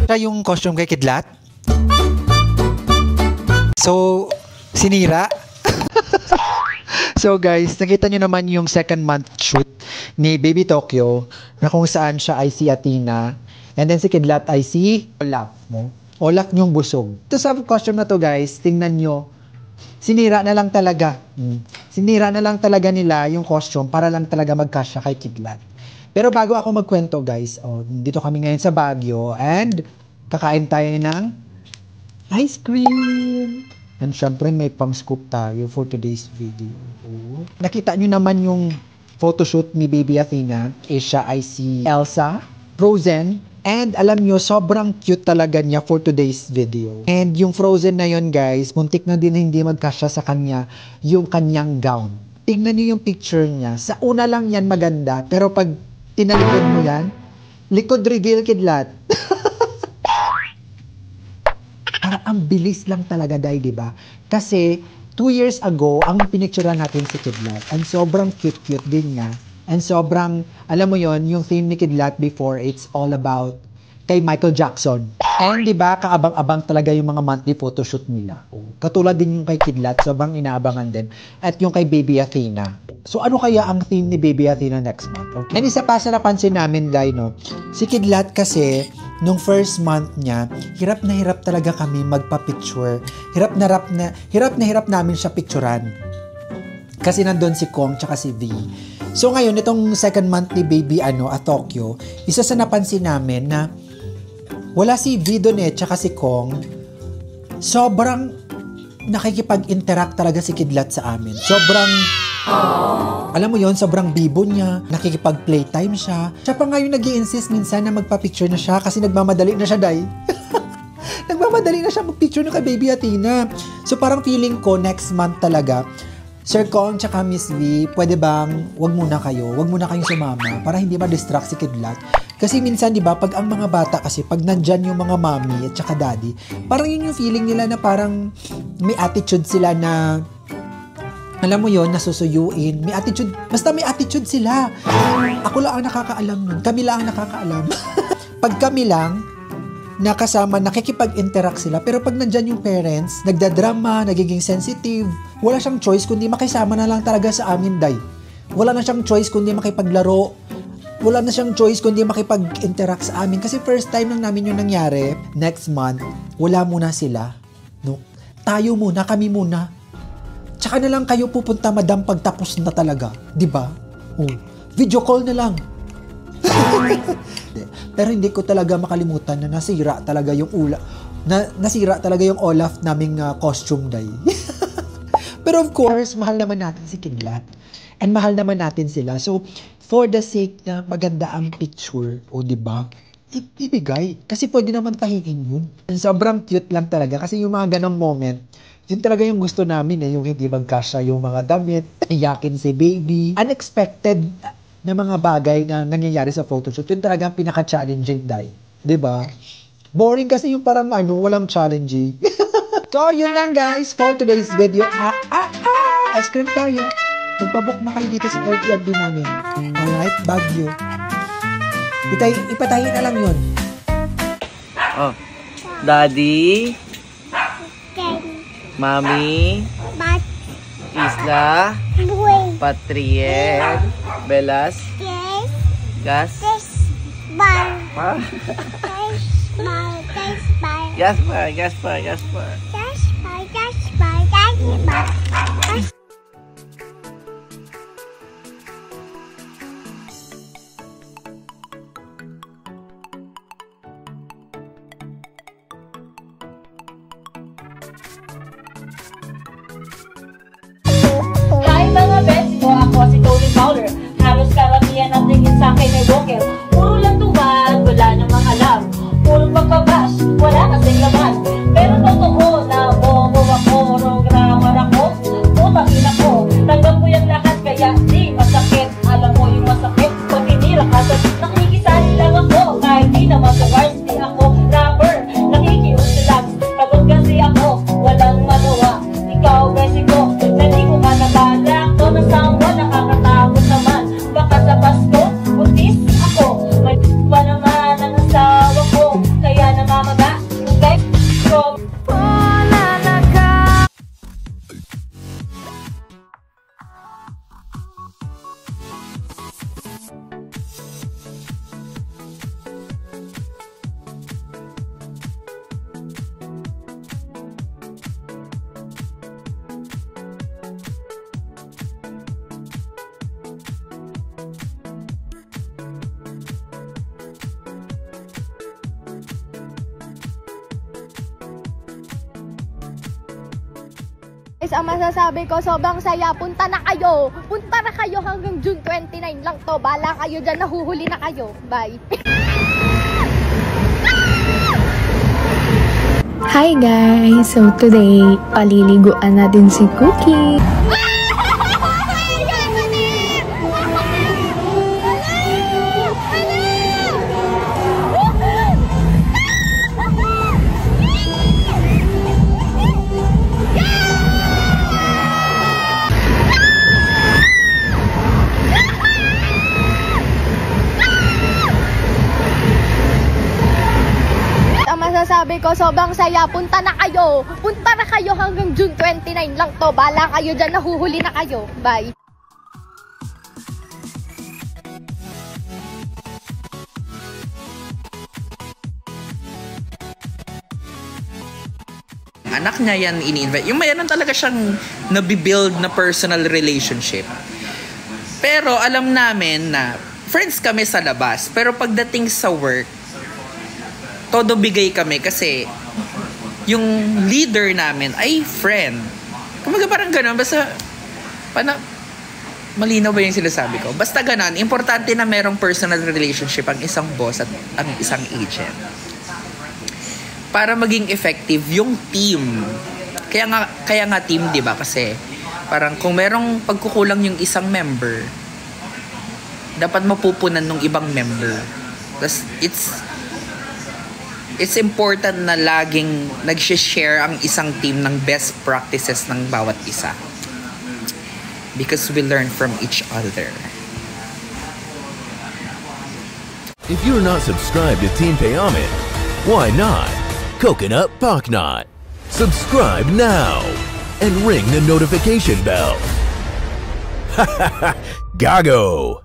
Siya yung costume kay Kidlat. So, sinira. So guys, nakita nyo naman yung second month shoot ni Baby Tokyo na kung saan siya ay si Athena and then si Kidlat ay si Olaf mo. Olaf yung busog. Ito sa costume na to guys, tingnan nyo. Sinira na lang talaga. Sinira na lang talaga nila yung costume para lang talaga magkasya kay Kidlat. Pero bago ako magkwento guys, dito kami ngayon sa Baguio and kakain tayo ng ice cream. And syempre may pang-scoop tayo for today's video. Nakita nyo naman yung photoshoot ni Baby Athena. Siya ay si Elsa, Frozen. And alam nyo, sobrang cute talaga niya for today's video. And yung Frozen na yon guys, muntik na din hindi magkasya sa kanya yung kanyang gown. Tingnan nyo yung picture niya. Sa una lang yan maganda, pero pag tinalikod mo yan, likod reveal Kidlat. Parang ang bilis lang talaga dahil, diba? Kasi 2 years ago, ang pinicturean natin si Kidlat. And sobrang cute-cute din niya. And sobrang, alam mo yon yung theme ni Kidlat before, it's all about kay Michael Jackson. And diba, kaabang-abang talaga yung mga monthly photoshoot nila. Katulad din yung kay Kidlat, sobrang inaabangan din. At yung kay Baby Athena. So ano kaya ang theme ni Baby Athena next month? Okay. And isa pa sa napansin namin, Lai, no? Si Kidlat kasi, nung first month niya, hirap na hirap talaga kami magpa-picture. Hirap na hirap namin siya picturean. Kasi nandun si Kong tsaka si V. So ngayon, itong second month ni Baby Tokyo, isa sa napansin namin na wala si V doon tsaka si Kong. Sobrang nakikipag-interact talaga si Kidlat sa amin. Sobrang, alam mo yon, sobrang bibo niya, nakikipag-playtime siya. Siya pa nga yung nag-i-insist minsan na magpa-picture na siya kasi nagmamadali na siya, Day. Nagmamadali na siya mag-picture na kay Baby Athena. So parang feeling ko next month talaga, Sir Kong tsaka Miss V, pwede bang wag muna kayong sumama para hindi ma-distract si Kidlat. Kasi minsan, di ba, pag ang mga bata kasi, pag nandyan yung mga mommy at tsaka daddy, parang yun yung feeling nila na parang may attitude sila na, alam mo yon, nasusuyuin. May attitude, basta may attitude sila. Ako lang ang nakakaalam nun. Kami lang ang nakakaalam. Pag kami lang, nakasama, nakikipag-interact sila. Pero pag nandyan yung parents, nagdadrama, nagiging sensitive, wala siyang choice kundi makisama na lang talaga sa amin, Day. Wala na siyang choice kundi makipaglaro. Wala na siyang choice kundi makipag-interact sa amin. Kasi first time lang namin yung nangyari. Next month, wala muna sila. No? Tayo muna, kami muna. Tsaka na lang kayo pupunta, madam, pagtapos na talaga. Diba? Video call na lang. Pero hindi ko talaga makalimutan na nasira talaga yung nasira talaga yung Olaf naming costume, Day. Pero of course, mahal naman natin si Kidlat. And mahal naman natin sila. So, for the sake na maganda ang picture, diba? Ibigay. Kasi pwede naman tahiin yun. Sobrang cute lang talaga. Kasi yung mga ganong moment, yun talaga yung gusto namin yung hindi magkasya yung mga damit, iyakin si Baby. Unexpected na mga bagay na nangyayari sa photoshoot. Yun talaga ang pinaka-challenging, Day. Diba? Boring kasi yung parang walang challenging. So, yun lang guys for today's video. Ice cream tayo. Magpabook na kayo dito sa Airbnb namin. Alright, Baguio. Ipatayin na lang yun. Daddy, Mami, Isla, Patriel, Belas, Gas, Gaspar. Ako si Tony Fowler. Halos karamihan ang tingin sa akin ay Walker. Puro lang tuwad, wala namang alam. Puro pagbabash, wala kasing laman. Pero totoo na bobo ako, programmer ako. Guys, ang masasabi ko, sobrang saya. Punta na kayo. Punta na kayo hanggang June 29 lang to. Bala kayo dyan, nahuhuli na kayo. Bye. Hi guys! So today, paliliguan natin si Cookie. Masasabi ko, sobrang saya. Punta na kayo. Punta na kayo hanggang June 29 lang to. Bala kayo dyan, nahuhuli na kayo. Bye. Anak niya yan ini-invite. Yung mayroon talaga siyang nabibuild na personal relationship. Pero alam namin na friends kami sa labas. Pero pagdating sa work, todo bigay kami kasi yung leader namin ay friend. Kumaga parang gano'n. Basta, malinaw ba yung sinasabi ko? Basta gano'n. Importante na merong personal relationship ang isang boss at ang isang agent. Para maging effective yung team. Kaya nga team, di ba? Kasi parang kung merong pagkukulang yung isang member, dapat mapupunan ng ibang member. Tapos it's important na laging nag-share ang isang team ng best practices ng bawat isa. Because we learn from each other. If you're not subscribed to Team Payaman, why not? Coconut Pocknot. Subscribe now and ring the notification bell. Gago!